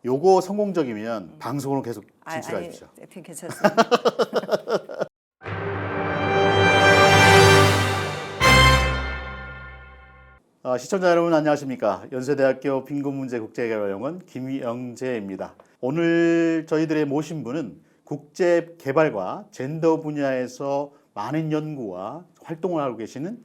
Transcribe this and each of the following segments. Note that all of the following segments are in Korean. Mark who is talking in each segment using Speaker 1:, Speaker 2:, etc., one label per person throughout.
Speaker 1: 요거 성공적이면 방송으로 계속 진출해
Speaker 2: 아니,
Speaker 1: 주십시오.
Speaker 2: 괜찮습니다.
Speaker 1: 시청자 여러분 안녕하십니까? 연세대학교 빈곤문제국제개발연구원 김영재입니다. 오늘 저희들의 모신 분은 국제개발과 젠더 분야에서 많은 연구와 활동을 하고 계시는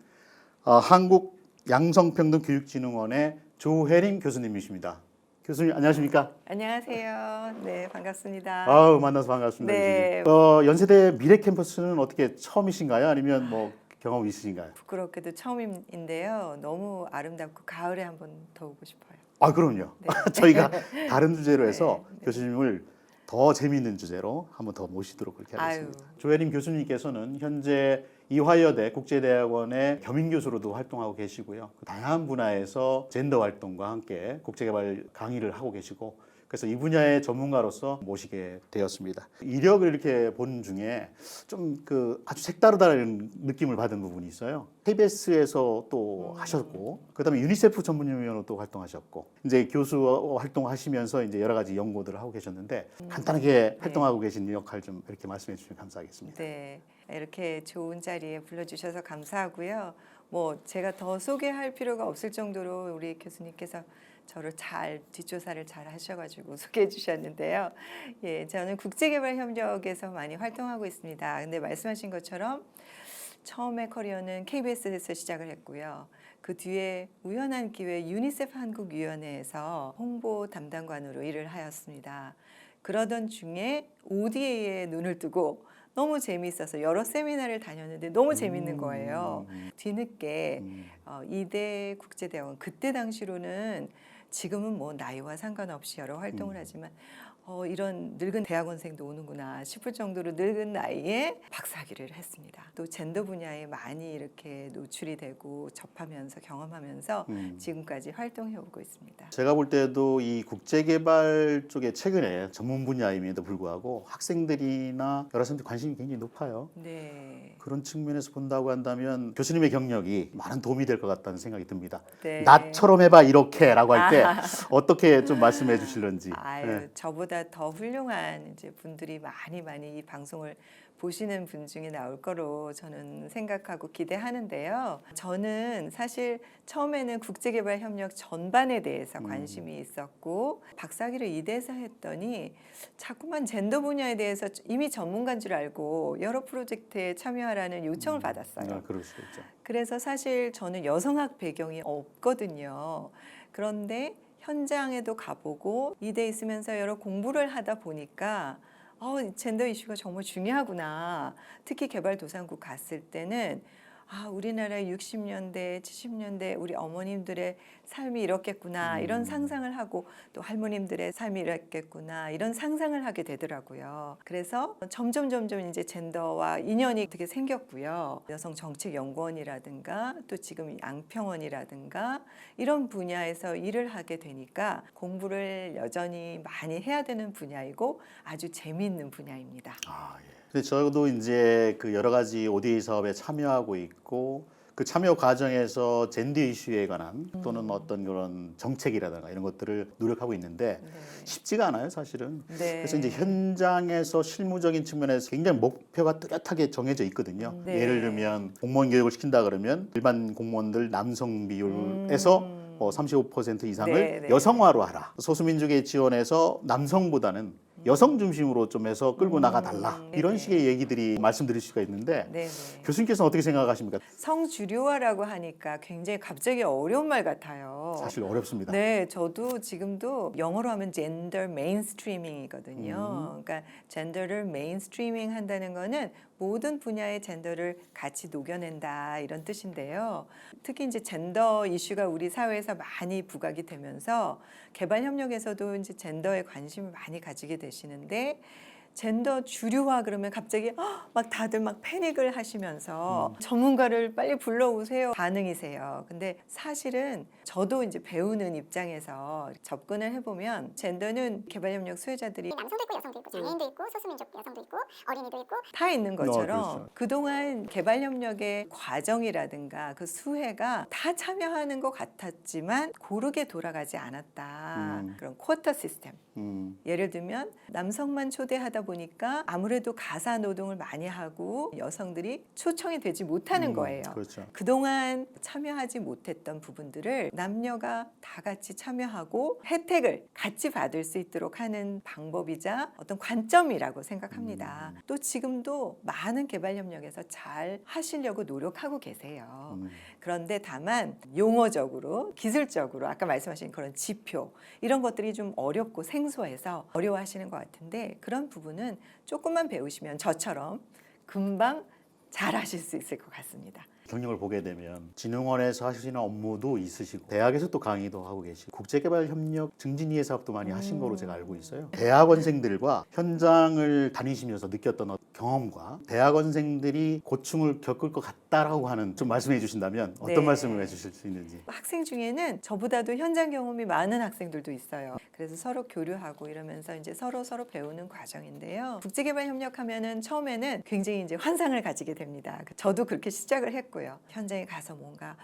Speaker 1: 한국양성평등교육진흥원의 조혜림 교수님이십니다. 교수님 안녕하십니까?
Speaker 2: 안녕하세요. 네, 반갑습니다.
Speaker 1: 만나서 반갑습니다.
Speaker 2: 네.
Speaker 1: 연세대 미래 캠퍼스는 어떻게 처음이신가요? 아니면 뭐 경험 있으신가요?
Speaker 2: 부끄럽게도 처음인데요. 너무 아름답고 가을에 한번 더 오고 싶어요.
Speaker 1: 그럼요.
Speaker 2: 네.
Speaker 1: 저희가 다른 주제로 해서
Speaker 2: 네.
Speaker 1: 교수님을 더 재미있는 주제로 한번 더 모시도록 그렇게 하겠습니다. 조혜림 교수님께서는 현재 이화여대 국제대학원의 겸임교수로도 활동하고 계시고요. 다양한 분야에서 젠더 활동과 함께 국제개발 강의를 하고 계시고 그래서 이 분야의 전문가로서 모시게 되었습니다. 이력을 이렇게 보는 중에 좀 아주 색다르다는 느낌을 받은 부분이 있어요. KBS에서 또 하셨고, 그다음에 유니세프 전문위원으로 또 활동하셨고, 이제 교수 활동하시면서 이제 여러 가지 연구들을 하고 계셨는데 간단하게 활동하고 계신 역할 좀 이렇게 말씀해 주시면 감사하겠습니다.
Speaker 2: 네, 이렇게 좋은 자리에 불러주셔서 감사하고요. 뭐 제가 더 소개할 필요가 없을 정도로 우리 교수님께서 저를 뒷조사를 잘 하셔가지고 소개해 주셨는데요. 예, 저는 국제개발협력에서 많이 활동하고 있습니다. 근데 말씀하신 것처럼 처음에 커리어는 KBS에서 시작을 했고요. 그 뒤에 우연한 기회에 유니세프 한국위원회에서 홍보 담당관으로 일을 하였습니다. 그러던 중에 ODA에 눈을 뜨고 너무 재미있어서 여러 세미나를 다녔는데 너무 재밌는 거예요. 뒤늦게 이대 국제대학원 그때 당시로는 지금은 뭐 나이와 상관없이 여러 활동을 하지만 이런 늙은 대학원생도 오는구나 싶을 정도로 늙은 나이에 박사학위를 했습니다. 또 젠더 분야에 많이 이렇게 노출이 되고 접하면서 경험하면서 지금까지 활동해 오고 있습니다.
Speaker 1: 제가 볼 때도 이 국제개발 쪽에 최근에 전문 분야임에도 불구하고 학생들이나 여러 사람들이 관심이 굉장히 높아요.
Speaker 2: 네.
Speaker 1: 그런 측면에서 본다고 한다면 교수님의 경력이 많은 도움이 될 것 같다는 생각이 듭니다.
Speaker 2: 네.
Speaker 1: 나처럼 해봐 이렇게라고 할 때 어떻게 좀 말씀해 주실런지. 네.
Speaker 2: 저보다 더 훌륭한 이제 분들이 많이 이 방송을 보시는 분 중에 나올 거로 저는 생각하고 기대하는데요. 저는 사실 처음에는 국제개발협력 전반에 대해서 관심이 있었고 박사학위를 이대에서 했더니 자꾸만 젠더 분야에 대해서 이미 전문가인 줄 알고 여러 프로젝트에 참여하라는 요청을 받았어요.
Speaker 1: 그럴 수 있죠.
Speaker 2: 그래서 사실 저는 여성학 배경이 없거든요. 그런데 현장에도 가보고 이대에 있으면서 여러 공부를 하다 보니까 젠더 이슈가 정말 중요하구나. 특히 개발도상국 갔을 때는 우리나라 60년대, 70년대 우리 어머님들의 삶이 이렇겠구나 이런 상상을 하고 또 할머님들의 삶이 이렇겠구나 이런 상상을 하게 되더라고요. 그래서 점점 이제 젠더와 인연이 어떻게 생겼고요. 여성정책연구원이라든가 또 지금 양평원이라든가 이런 분야에서 일을 하게 되니까 공부를 여전히 많이 해야 되는 분야이고 아주 재미있는 분야입니다.
Speaker 1: 예. 근데 저도 이제 여러 가지 ODA 사업에 참여하고 있고 그 참여 과정에서 젠더 이슈에 관한 또는 어떤 그런 정책이라든가 이런 것들을 노력하고 있는데 쉽지가 않아요, 사실은.
Speaker 2: 네.
Speaker 1: 그래서 이제 현장에서 실무적인 측면에서 굉장히 목표가 뚜렷하게 정해져 있거든요.
Speaker 2: 네.
Speaker 1: 예를 들면 공무원 교육을 시킨다 그러면 일반 공무원들 남성 비율에서 35% 이상을 여성화로 하라. 소수민족에 지원해서 남성보다는 여성 중심으로 좀 해서 끌고 나가달라. 이런 식의 얘기들이 말씀드릴 수가 있는데 교수님께서는 어떻게 생각하십니까?
Speaker 2: 성주류화라고 하니까 굉장히 갑자기 어려운 말 같아요.
Speaker 1: 사실 어렵습니다.
Speaker 2: 네, 저도 지금도 영어로 하면 젠더 메인스트리밍이거든요. 그러니까 젠더를 메인스트리밍 한다는 거는 모든 분야의 젠더를 같이 녹여낸다 이런 뜻인데요. 특히 이제 젠더 이슈가 우리 사회에서 많이 부각이 되면서 개발 협력에서도 이제 젠더에 관심을 많이 가지게 되시는데 젠더 주류화 그러면 갑자기 막 다들 막 패닉을 하시면서 전문가를 빨리 불러오세요 반응이세요. 근데 사실은 저도 이제 배우는 입장에서 접근을 해보면 젠더는 개발협력 수혜자들이
Speaker 3: 남성도 있고 여성도 있고 장애인도 있고 소수민족 여성도 있고 어린이도 있고
Speaker 2: 다 있는 것처럼
Speaker 1: 그렇죠.
Speaker 2: 그동안 개발협력의 과정이라든가 그 수혜가 다 참여하는 것 같았지만 고르게 돌아가지 않았다. 그런 쿼터 시스템. 예를 들면 남성만 초대하다 보니까 아무래도 가사 노동을 많이 하고 여성들이 초청이 되지 못하는 거예요.
Speaker 1: 그렇죠.
Speaker 2: 그동안 참여하지 못했던 부분들을 남녀가 다 같이 참여하고 혜택을 같이 받을 수 있도록 하는 방법이자 어떤 관점이라고 생각합니다. 또 지금도 많은 개발협력에서 잘 하시려고 노력하고 계세요. 그런데 다만 용어적으로 기술적으로 아까 말씀하신 그런 지표 이런 것들이 좀 어렵고 생소해서 어려워하시는 것 같은데 그런 부분은 조금만 배우시면 저처럼 금방 잘 하실 수 있을 것 같습니다.
Speaker 1: 경력을 보게 되면 진흥원에서 하시는 업무도 있으시고 대학에서 또 강의도 하고 계시고 국제개발협력 증진이해 사업도 많이 하신 거로 제가 알고 있어요. 대학원생들과 현장을 다니시면서 느꼈던 경험과 대학원생들이 고충을 겪을 것 같다라고 하는 좀 말씀해 주신다면 어떤
Speaker 2: 네.
Speaker 1: 말씀을 해주실 수 있는지.
Speaker 2: 학생 중에는 저보다도 현장 경험이 많은 학생들도 있어요. 그래서 서로 교류하고 이러면서 이제 서로 배우는 과정인데요. 국제개발협력하면은 처음에는 굉장히 이제 환상을 가지게 됩니다. 저도 그렇게 시작을 했고요. 현장에 가서 뭔가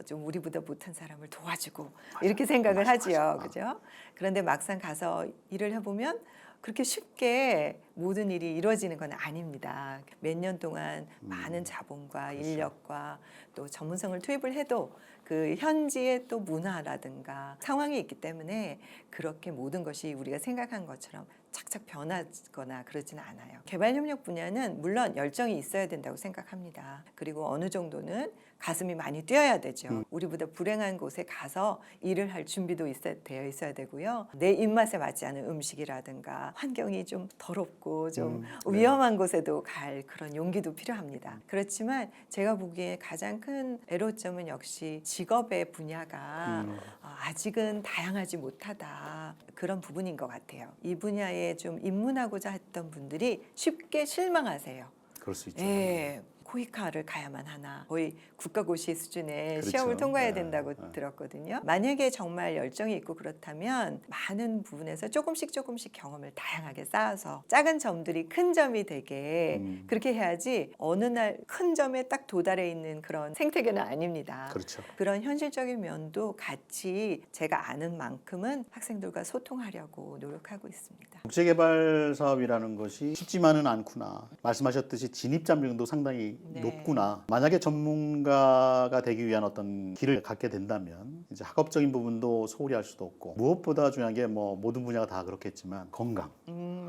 Speaker 2: 좀 우리보다 못한 사람을 도와주고 이렇게 생각을 하지요. 그죠? 그런데 막상 가서 일을 해보면 그렇게 쉽게 모든 일이 이루어지는 건 아닙니다. 몇 년 동안 많은 자본과 인력과 또 전문성을 투입을 해도 그 현지의 또 문화라든가 상황이 있기 때문에 그렇게 모든 것이 우리가 생각한 것처럼 착착 변하거나 그러지는 않아요. 개발협력 분야는 물론 열정이 있어야 된다고 생각합니다. 그리고 어느 정도는 가슴이 많이 뛰어야 되죠. 우리보다 불행한 곳에 가서 일을 할 준비도 되어 있어야 되고요. 내 입맛에 맞지 않은 음식이라든가 환경이 좀 더럽고 좀 위험한 곳에도 갈 그런 용기도 필요합니다. 그렇지만 제가 보기에 가장 큰 애로점은 역시 직업의 분야가 아직은 다양하지 못하다. 그런 부분인 것 같아요. 이 분야에 좀 입문하고자 했던 분들이 쉽게 실망하세요.
Speaker 1: 그럴 수 있죠.
Speaker 2: 예, 코이카를 가야만 하나 거의 국가고시 수준의
Speaker 1: 그렇죠.
Speaker 2: 시험을 통과해야
Speaker 1: 네,
Speaker 2: 된다고 들었거든요. 만약에 정말 열정이 있고 그렇다면 많은 부분에서 조금씩 경험을 다양하게 쌓아서 작은 점들이 큰 점이 되게 그렇게 해야지 어느 날 큰 점에 딱 도달해 있는 그런 생태계는 아닙니다.
Speaker 1: 그렇죠.
Speaker 2: 그런 현실적인 면도 같이 제가 아는 만큼은 학생들과 소통하려고 노력하고 있습니다.
Speaker 1: 국제개발 사업이라는 것이 쉽지만은 않구나. 말씀하셨듯이 진입 장벽도 상당히
Speaker 2: 네.
Speaker 1: 높구나. 만약에 전문가가 되기 위한 어떤 길을 갖게 된다면 이제 학업적인 부분도 소홀히 할 수도 없고 무엇보다 중요한 게 뭐 모든 분야가 다 그렇겠지만 건강.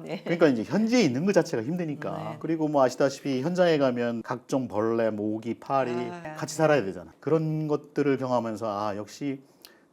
Speaker 2: 네.
Speaker 1: 그러니까 이제 현지에 있는 것 자체가 힘드니까.
Speaker 2: 네.
Speaker 1: 그리고 뭐 아시다시피 현장에 가면 각종 벌레, 모기, 파리 같이 살아야 되잖아. 그런 것들을 경험하면서 아 역시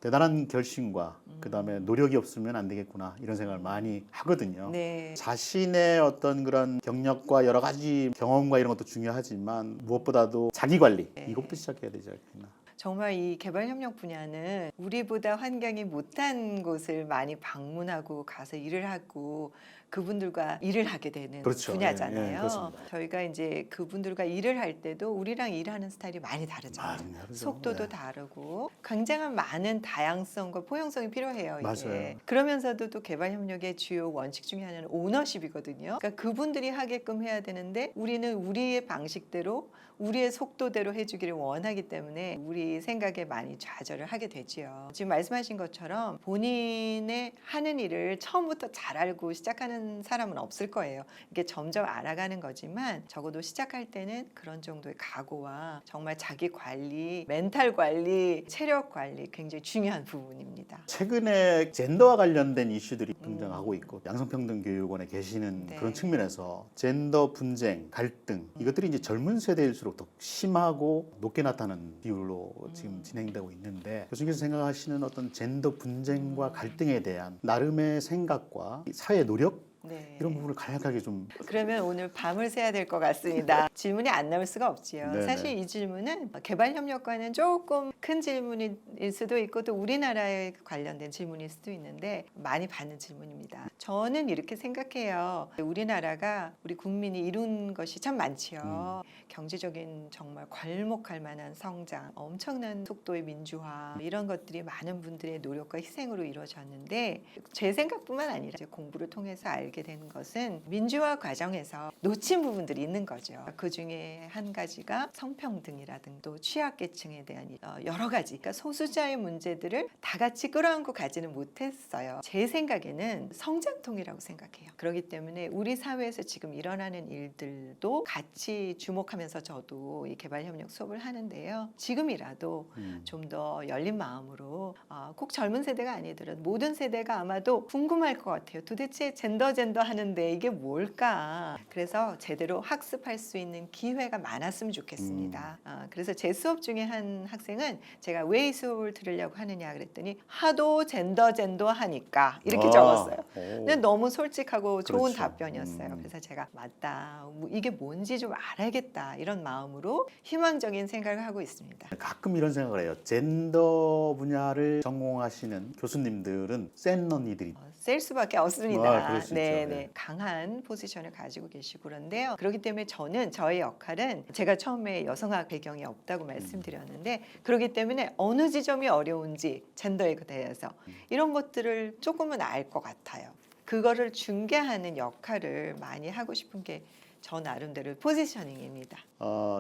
Speaker 1: 대단한 결심과 그다음에 노력이 없으면 안 되겠구나 이런 생각을 많이 하거든요.
Speaker 2: 네.
Speaker 1: 자신의 어떤 그런 경력과 여러 가지 경험과 이런 것도 중요하지만 무엇보다도 자기 관리 이것부터 시작해야 되지 않겠나.
Speaker 2: 정말 이 개발협력 분야는 우리보다 환경이 못한 곳을 많이 방문하고 가서 일을 하고 그분들과 일을 하게 되는
Speaker 1: 그렇죠.
Speaker 2: 분야잖아요.
Speaker 1: 예, 그렇습니다.
Speaker 2: 저희가 이제 그분들과 일을 할 때도 우리랑 일하는 스타일이 많이 다르잖아요.
Speaker 1: 많이 다르죠.
Speaker 2: 속도도
Speaker 1: 네.
Speaker 2: 다르고 굉장한 많은 다양성과 포용성이 필요해요. 이게.
Speaker 1: 맞아요.
Speaker 2: 그러면서도 또 개발협력의 주요 원칙 중에 하나는 오너십이거든요. 그러니까 그분들이 하게끔 해야 되는데 우리는 우리의 방식대로 우리의 속도대로 해주기를 원하기 때문에 우리 생각에 많이 좌절을 하게 되지요. 지금 말씀하신 것처럼 본인의 하는 일을 처음부터 잘 알고 시작하는 사람은 없을 거예요. 이게 점점 알아가는 거지만 적어도 시작할 때는 그런 정도의 각오와 정말 자기 관리, 멘탈 관리, 체력 관리 굉장히 중요한 부분입니다.
Speaker 1: 최근에 젠더와 관련된 이슈들이 등장하고 있고 양성평등교육원에 계시는
Speaker 2: 네.
Speaker 1: 그런 측면에서 젠더 분쟁, 갈등 이것들이 이제 젊은 세대일수록 더 심하고 높게 나타나는 비율로 지금 진행되고 있는데 교수님께서 생각하시는 어떤 젠더 분쟁과 갈등에 대한 나름의 생각과 사회 노력
Speaker 2: 네.
Speaker 1: 이런 부분을 간략하게 좀
Speaker 2: 그러면 오늘 밤을 새야 될 것 같습니다. 질문이 안 나올 수가 없지요.
Speaker 1: 네네.
Speaker 2: 사실 이 질문은 개발협력과는 조금 큰 질문일 수도 있고 또 우리나라에 관련된 질문일 수도 있는데 많이 받는 질문입니다. 저는 이렇게 생각해요. 우리나라가 우리 국민이 이룬 것이 참 많지요. 경제적인 정말 괄목할 만한 성장, 엄청난 속도의 민주화 이런 것들이 많은 분들의 노력과 희생으로 이루어졌는데 제 생각뿐만 아니라 이제 공부를 통해서 알게 된 것은 민주화 과정에서 놓친 부분들이 있는 거죠. 그 중에 한 가지가 성평등이라든가 또 취약계층에 대한 여러 가지 그러니까 소수자의 문제들을 다 같이 끌어안고 가지는 못했어요. 제 생각에는 성장통이라고 생각해요. 그렇기 때문에 우리 사회에서 지금 일어나는 일들도 같이 주목하면서 저도 이 개발협력 수업을 하는데요. 지금이라도 좀 더 열린 마음으로 꼭 젊은 세대가 아니더라도 모든 세대가 아마도 궁금할 것 같아요. 도대체 젠더 하는데 이게 뭘까? 그래서 제대로 학습할 수 있는 기회가 많았으면 좋겠습니다. 그래서 제 수업 중에 한 학생은 제가 왜 이 수업을 들으려고 하느냐 그랬더니 하도 젠더 하니까 이렇게 적었어요. 근데 너무 솔직하고 좋은
Speaker 1: 그렇죠.
Speaker 2: 답변이었어요. 그래서 제가 맞다. 이게 뭔지 좀 알아야겠다. 이런 마음으로 희망적인 생각을 하고 있습니다.
Speaker 1: 가끔 이런 생각을 해요. 젠더 분야를 전공하시는 교수님들은 센 언니들이
Speaker 2: 셀 수밖에 없습니다.
Speaker 1: 그럴 수 있죠.
Speaker 2: 네,
Speaker 1: 네.
Speaker 2: 강한 포지션을 가지고 계시고 그런데요. 그렇기 때문에 저는 저의 역할은 제가 처음에 여성학 배경이 없다고 말씀드렸는데 그렇기 때문에 어느 지점이 어려운지 젠더에 대해서 이런 것들을 조금은 알 것 같아요. 그거를 중개하는 역할을 많이 하고 싶은 게 저 나름대로 포지셔닝입니다.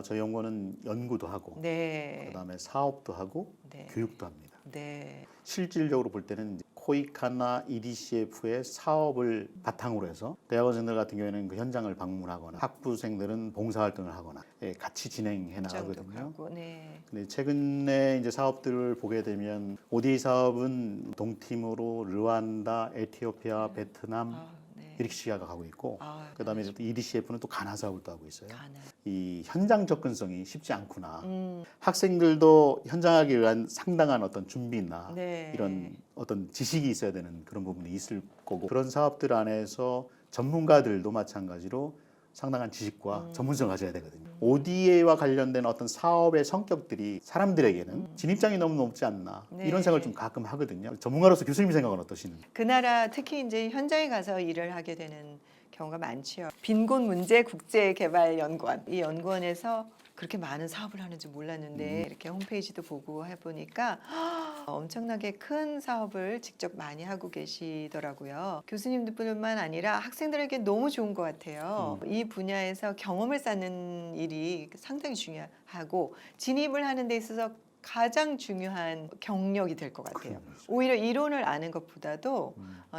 Speaker 1: 저희 연구는 연구도 하고
Speaker 2: 네.
Speaker 1: 그다음에 사업도 하고
Speaker 2: 네.
Speaker 1: 교육도 합니다.
Speaker 2: 네.
Speaker 1: 실질적으로 볼 때는 이제 코이카나 EDCF의 사업을 바탕으로 해서 대학원생들 같은 경우에는 그 현장을 방문하거나 학부생들은 봉사활동을 하거나 같이 진행해 나가거든요.
Speaker 2: 하고, 네.
Speaker 1: 근데 최근에 이제 사업들을 보게 되면 ODA 사업은 동팀으로 르완다, 에티오피아, 베트남
Speaker 2: 네.
Speaker 1: 이렇게 시작하고 있고 그다음에 또 EDCF는 또 가나 사업을 또 하고 있어요.
Speaker 2: 가나.
Speaker 1: 이 현장 접근성이 쉽지 않구나. 학생들도 현장하기 위한 상당한 어떤 준비나
Speaker 2: 네.
Speaker 1: 이런 어떤 지식이 있어야 되는 그런 부분이 있을 거고 그런 사업들 안에서 전문가들도 마찬가지로 상당한 지식과 전문성을 가져야 되거든요. ODA와 관련된 어떤 사업의 성격들이 사람들에게는 진입장이 너무 높지 않나
Speaker 2: 네.
Speaker 1: 이런 생각을 좀 가끔 하거든요. 전문가로서 교수님 생각은 어떠신가요?
Speaker 2: 그 나라 특히 이제 현장에 가서 일을 하게 되는 경우가 많지요. 빈곤 문제 국제개발연구원 이 연구원에서 그렇게 많은 사업을 하는지 몰랐는데 이렇게 홈페이지도 보고 해보니까 엄청나게 큰 사업을 직접 많이 하고 계시더라고요. 교수님들뿐만 아니라 학생들에게 너무 좋은 것 같아요. 이 분야에서 경험을 쌓는 일이 상당히 중요하고 진입을 하는 데 있어서 가장 중요한 경력이 될 것 같아요. 오히려 이론을 아는 것보다도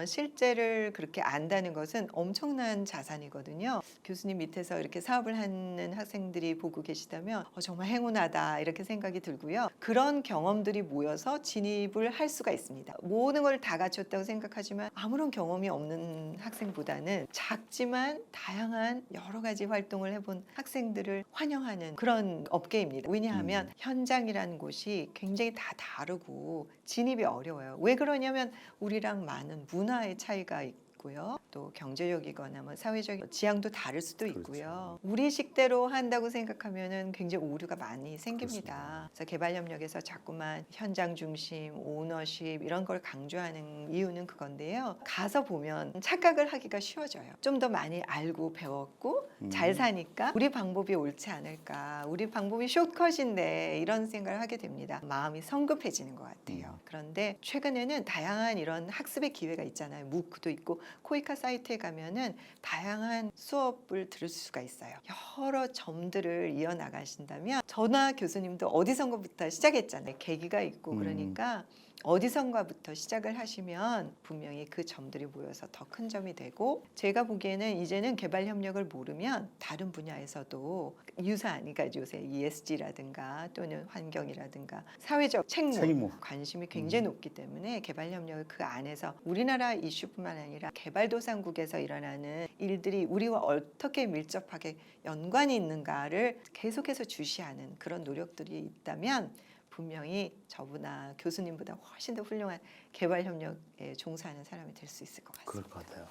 Speaker 2: 실제를 그렇게 안다는 것은 엄청난 자산이거든요. 교수님 밑에서 이렇게 사업을 하는 학생들이 보고 계시다면 정말 행운하다 이렇게 생각이 들고요. 그런 경험들이 모여서 진입을 할 수가 있습니다. 모든 걸 다 갖췄다고 생각하지만 아무런 경험이 없는 학생보다는 작지만 다양한 여러 가지 활동을 해본 학생들을 환영하는 그런 업계입니다. 왜냐하면 현장이라는 곳이 굉장히 다 다르고 진입이 어려워요. 왜 그러냐면 우리랑 많은 문화의 차이가 있고요. 또 경제적이거나 뭐 사회적 지향도 다를 수도 있고요. 우리 식대로 한다고 생각하면은 굉장히 오류가 많이 생깁니다.
Speaker 1: 그렇습니다.
Speaker 2: 그래서 개발협력에서 자꾸만 현장 중심, 오너십 이런 걸 강조하는 이유는 그건데요. 가서 보면 착각을 하기가 쉬워져요. 좀 더 많이 알고 배웠고 잘 사니까 우리 방법이 옳지 않을까. 우리 방법이 숏컷인데 이런 생각을 하게 됩니다. 마음이 성급해지는 것 같아요. 그런데 최근에는 다양한 이런 학습의 기회가 있잖아요. 무크도 있고 코이카 사이트에 가면은 다양한 수업을 들을 수가 있어요. 여러 점들을 이어나가신다면 저나 교수님도 어디선가부터 시작했잖아요. 계기가 있고 그러니까 어디선가부터 시작을 하시면 분명히 그 점들이 모여서 더 큰 점이 되고 제가 보기에는 이제는 개발 협력을 모르면 다른 분야에서도 유사한 그러니까 요새 ESG라든가 또는 환경이라든가 사회적 책무. 관심이 굉장히 높기 때문에 개발 협력을 그 안에서 우리나라 이슈뿐만 아니라 개발도상국에서 일어나는 일들이 우리와 어떻게 밀접하게 연관이 있는가를 계속해서 주시하는 그런 노력들이 있다면 분명히 저보다 교수님보다 훨씬 더 훌륭한 개발 협력에 종사하는 사람이 될 수 있을 것 같습니다.
Speaker 1: 그럴 것 같아요.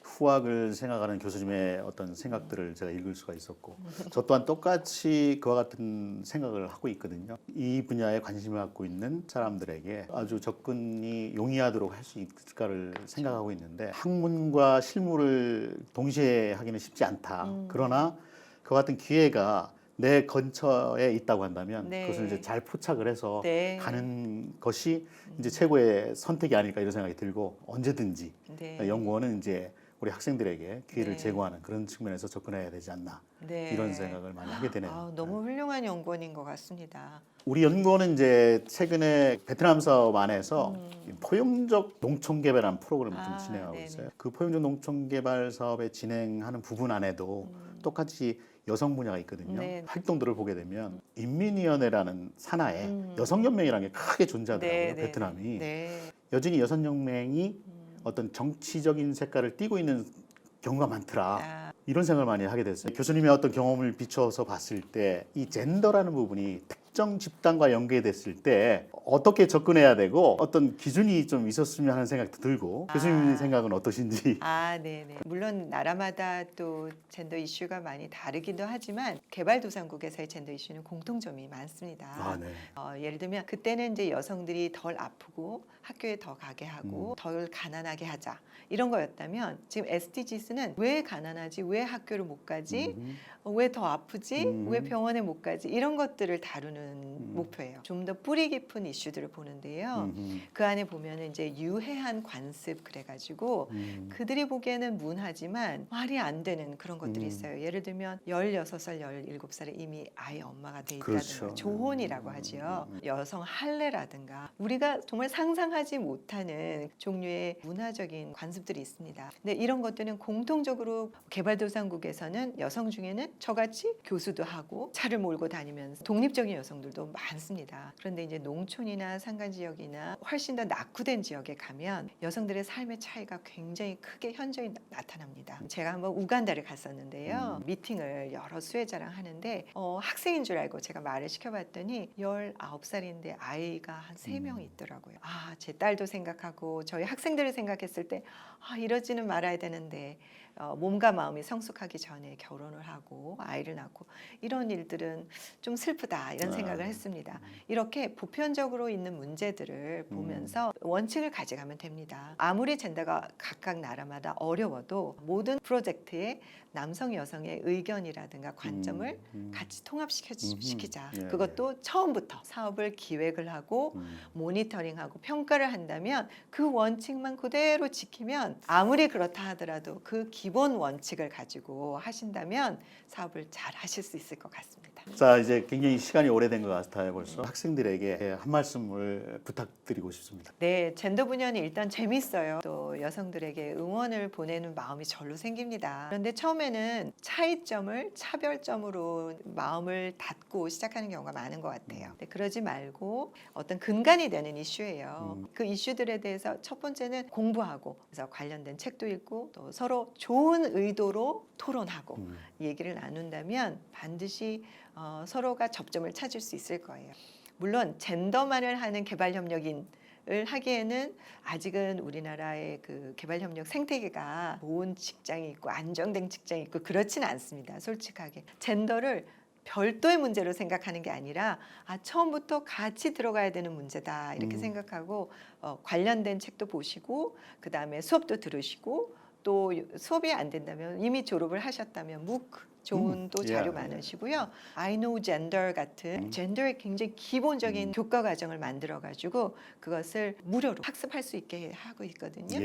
Speaker 1: 후학을 생각하는 교수님의 어떤 생각들을 제가 읽을 수가 있었고 저 또한 똑같이 그와 같은 생각을 하고 있거든요. 이 분야에 관심을 갖고 있는 사람들에게 아주 접근이 용이하도록 할 수 있을까를 생각하고 있는데 학문과 실무를 동시에 하기는 쉽지 않다. 그러나 그와 같은 기회가 내 근처에 있다고 한다면
Speaker 2: 네.
Speaker 1: 그것을 이제 잘 포착을 해서
Speaker 2: 네.
Speaker 1: 가는 것이 이제 최고의 선택이 아닐까 이런 생각이 들고 언제든지
Speaker 2: 네.
Speaker 1: 연구원은 이제 우리 학생들에게 기회를
Speaker 2: 네.
Speaker 1: 제공하는 그런 측면에서 접근해야 되지 않나
Speaker 2: 네.
Speaker 1: 이런 생각을 많이 하게 되네요.
Speaker 2: 너무 훌륭한 연구원인 것 같습니다.
Speaker 1: 우리 연구원은 이제 최근에 베트남 사업 안에서 포용적 농촌 개발하는 프로그램을 좀 진행하고
Speaker 2: 네네.
Speaker 1: 있어요. 그 포용적 농촌 개발 사업에 진행하는 부분 안에도 똑같이 여성 분야가 있거든요.
Speaker 2: 네.
Speaker 1: 활동들을 보게 되면 인민위원회라는 산하에 여성연맹이라는 게 크게 존재하더라고요.
Speaker 2: 네, 네,
Speaker 1: 베트남이.
Speaker 2: 네.
Speaker 1: 여전히 여성연맹이 어떤 정치적인 색깔을 띠고 있는 경우가 많더라.
Speaker 2: 아,
Speaker 1: 이런 생각을 많이 하게 됐어요. 교수님의 어떤 경험을 비춰서 봤을 때 이 젠더라는 부분이 특정 집단과 연계됐을 때 어떻게 접근해야 되고 어떤 기준이 좀 있었으면 하는 생각도 들고 교수님 생각은 어떠신지.
Speaker 2: 네네. 물론 나라마다 또 젠더 이슈가 많이 다르기도 하지만 개발도상국에서의 젠더 이슈는 공통점이 많습니다.
Speaker 1: 네.
Speaker 2: 예를 들면 그때는 이제 여성들이 덜 아프고 학교에 더 가게 하고 덜 가난하게 하자 이런 거였다면 지금 SDGs는 왜 가난하지, 왜 학교를 못 가지, 왜 더 아프지, 왜 병원에 못 가지 이런 것들을 다루는 목표예요. 좀 더 뿌리 깊은 이슈들을 보는데요. 그 안에 보면은 이제 유해한 관습 그래가지고 그들이 보기에는 문화지만 말이 안 되는 그런 것들이 있어요. 예를 들면 16살, 17살에 이미 아이 엄마가 돼 있다든가
Speaker 1: 그렇죠.
Speaker 2: 조혼이라고 하지요. 여성 할례라든가 우리가 정말 상상하지 못하는 종류의 문화적인 관습들이 있습니다. 근데 이런 것들은 공통적으로 개발도상국에서는 여성 중에는 저같이 교수도 하고 차를 몰고 다니면서 독립적인 여성들도 많습니다. 그런데 이제 농촌이나 산간 지역이나 훨씬 더 낙후된 지역에 가면 여성들의 삶의 차이가 굉장히 크게 현저히 나타납니다. 제가 한번 우간다를 갔었는데요. 미팅을 여러 수혜자랑 하는데 학생인 줄 알고 제가 말을 시켜봤더니 19살인데 아이가 한 3명 있더라고요. 제 딸도 생각하고 저희 학생들을 생각했을 때 이러지는 말아야 되는데 몸과 마음이 성숙하기 전에 결혼을 하고 아이를 낳고 이런 일들은 좀 슬프다 이런 생각을 했습니다. 이렇게 보편적으로 있는 문제들을 보면서 원칙을 가져가면 됩니다. 아무리 젠더가 각각 나라마다 어려워도 모든 프로젝트에 남성 여성의 의견이라든가 관점을 같이 통합시키자.
Speaker 1: 예,
Speaker 2: 그것도 처음부터 사업을 기획을 하고 모니터링하고 평가를 한다면 그 원칙만 그대로 지키면 아무리 그렇다 하더라도 그 기본 원칙을 가지고 하신다면 사업을 잘 하실 수 있을 것 같습니다.
Speaker 1: 자, 이제 굉장히 시간이 오래된 것 같아요. 벌써 학생들에게 한 말씀을 부탁드리고 싶습니다.
Speaker 2: 네, 젠더 분야는 일단 재밌어요. 또 여성들에게 응원을 보내는 마음이 절로 생깁니다. 그런데 처음에는 차이점을 차별점으로 마음을 닫고 시작하는 경우가 많은 것 같아요. 근데 그러지 말고 어떤 근간이 되는 이슈예요. 그 이슈들에 대해서 첫 번째는 공부하고 그래서 관련된 책도 읽고 또 서로 좋은 의도로 토론하고 얘기를 나눈다면 반드시 서로가 접점을 찾을 수 있을 거예요. 물론 젠더만을 하는 개발협력인을 하기에는 아직은 우리나라의 그 개발협력 생태계가 좋은 직장이 있고 안정된 직장이 있고 그렇지는 않습니다. 솔직하게 젠더를 별도의 문제로 생각하는 게 아니라 처음부터 같이 들어가야 되는 문제다 이렇게 생각하고 관련된 책도 보시고 그 다음에 수업도 들으시고 또 수업이 안 된다면 이미 졸업을 하셨다면 MOOC 좋은 또 자료 많으시고요. I know gender 같은 젠더의 굉장히 기본적인 교과 과정을 만들어 가지고 그것을 무료로 학습할 수 있게 하고 있거든요.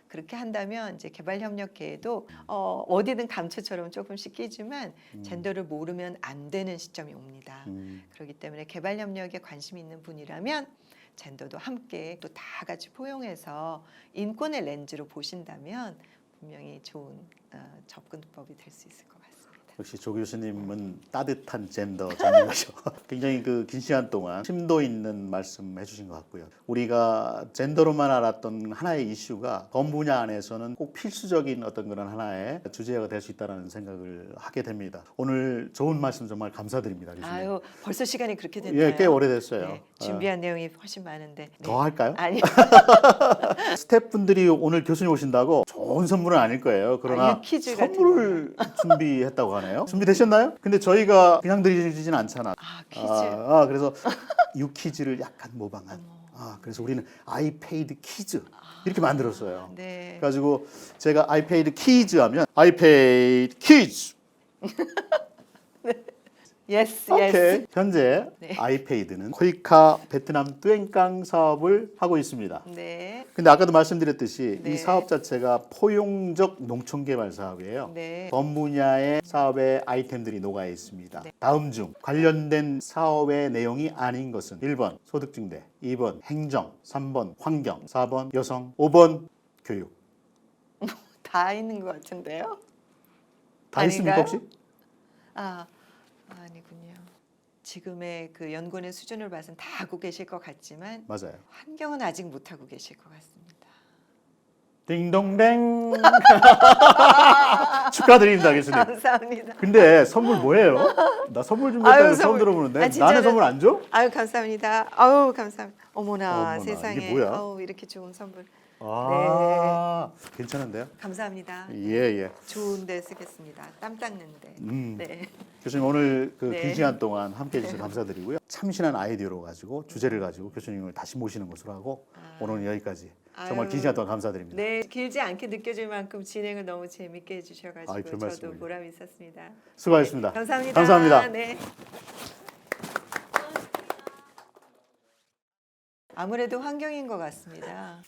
Speaker 2: 그렇게 한다면 이제 개발협력계에도 어디든 감초처럼 조금씩 끼지만 젠더를 모르면 안 되는 시점이 옵니다. 그렇기 때문에 개발협력에 관심 있는 분이라면 젠더도 함께 또 다 같이 포용해서 인권의 렌즈로 보신다면 분명히 좋은 접근법이 될 수 있을 것 같습니다.
Speaker 1: 역시 조 교수님은 따뜻한 젠더 전문가셔. 굉장히 그 긴 시간 동안 심도 있는 말씀 해주신 것 같고요. 우리가 젠더로만 알았던 하나의 이슈가 법 분야 안에서는 꼭 필수적인 어떤 그런 하나의 주제가 될 수 있다는 생각을 하게 됩니다. 오늘 좋은 말씀 정말 감사드립니다, 교수님.
Speaker 2: 아유, 벌써 시간이 그렇게 됐나요?
Speaker 1: 예, 꽤 오래됐어요.
Speaker 2: 네, 준비한 내용이 훨씬 많은데. 네.
Speaker 1: 더 할까요?
Speaker 2: 아니,
Speaker 1: 스태프분들이 오늘 교수님 오신다고 좋은 선물은 아닐 거예요. 그러나
Speaker 2: 유퀴즈 같은
Speaker 1: 선물을 준비했다고 하네요. 준비되셨나요? 근데 저희가 그냥 드리지는 않잖아.
Speaker 2: 아, 퀴즈.
Speaker 1: 그래서 유퀴즈를 약간 모방한. 그래서 우리는 아이페이드 퀴즈 이렇게 만들었어요.
Speaker 2: 네.
Speaker 1: 그래가지고 제가 아이페이드 퀴즈 하면 아이페이드 퀴즈.
Speaker 2: 예스,
Speaker 1: 오케이.
Speaker 2: 예스.
Speaker 1: 현재
Speaker 2: 네.
Speaker 1: 아이페이드는 코이카 베트남 뚜엔깡 사업을 하고 있습니다.
Speaker 2: 네.
Speaker 1: 근데 아까도 말씀드렸듯이
Speaker 2: 네.
Speaker 1: 이 사업 자체가 포용적 농촌 개발 사업이에요.
Speaker 2: 네.
Speaker 1: 전 분야의 사업의 아이템들이 녹아 있습니다.
Speaker 2: 네.
Speaker 1: 다음 중 관련된 사업의 내용이 아닌 것은 1번 소득증대, 2번 행정, 3번 환경, 4번 여성, 5번 교육.
Speaker 2: 다 있는 것 같은데요?
Speaker 1: 다 있습니까
Speaker 2: 아닌가요?
Speaker 1: 혹시?
Speaker 2: 아니군요. 지금의 그 연구의 수준을 봐서는 다 하고 계실 것 같지만
Speaker 1: 맞아요.
Speaker 2: 환경은 아직 못 하고 계실 것 같습니다.
Speaker 1: 띵동댕. 축하드립니다 교수님.
Speaker 2: 감사합니다.
Speaker 1: 근데 선물 뭐예요? 나 선물 준비했다는 거 처음 들어보는데 나는 선물 안 줘?
Speaker 2: 아유 감사합니다. 아유 감사합니다. 어머나, 세상에.
Speaker 1: 이게 뭐야?
Speaker 2: 아우, 이렇게 좋은 선물.
Speaker 1: 괜찮은데요?
Speaker 2: 감사합니다.
Speaker 1: 예.
Speaker 2: 좋은 데 쓰겠습니다. 땀 닦는데. 네.
Speaker 1: 교수님 오늘 그
Speaker 2: 네.
Speaker 1: 긴 시간 동안 함께 해주셔서 감사드리고요. 참신한 아이디어로 가지고 주제를 가지고 교수님을 다시 모시는 것으로 하고 오늘은 여기까지. 정말 긴
Speaker 2: 아유.
Speaker 1: 시간 동안 감사드립니다.
Speaker 2: 네, 길지 않게 느껴질 만큼 진행을 너무 재밌게 해주셔가지고
Speaker 1: 아이, 별
Speaker 2: 저도
Speaker 1: 말씀을요.
Speaker 2: 보람 있었습니다.
Speaker 1: 수고하셨습니다.
Speaker 2: 네, 감사합니다.
Speaker 1: 감사합니다.
Speaker 2: 네. 아무래도 환경인 것 같습니다.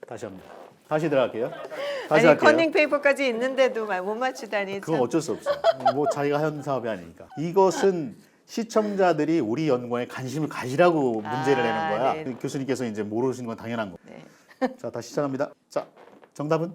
Speaker 1: 다시 합니다. 다시 들어갈게요. 다시
Speaker 2: 아니
Speaker 1: 할게요.
Speaker 2: 커닝 페이퍼까지 있는데도 못 맞추다니.
Speaker 1: 그건
Speaker 2: 참.
Speaker 1: 어쩔 수 없어요. 뭐 자기가 한 사업이 아니니까. 이것은 시청자들이 우리 연구에 관심을 가지라고 문제를 내는 거야.
Speaker 2: 네.
Speaker 1: 교수님께서 이제 모르시는 건 당연한 거.
Speaker 2: 네.
Speaker 1: 자, 다시 시작합니다. 자, 정답은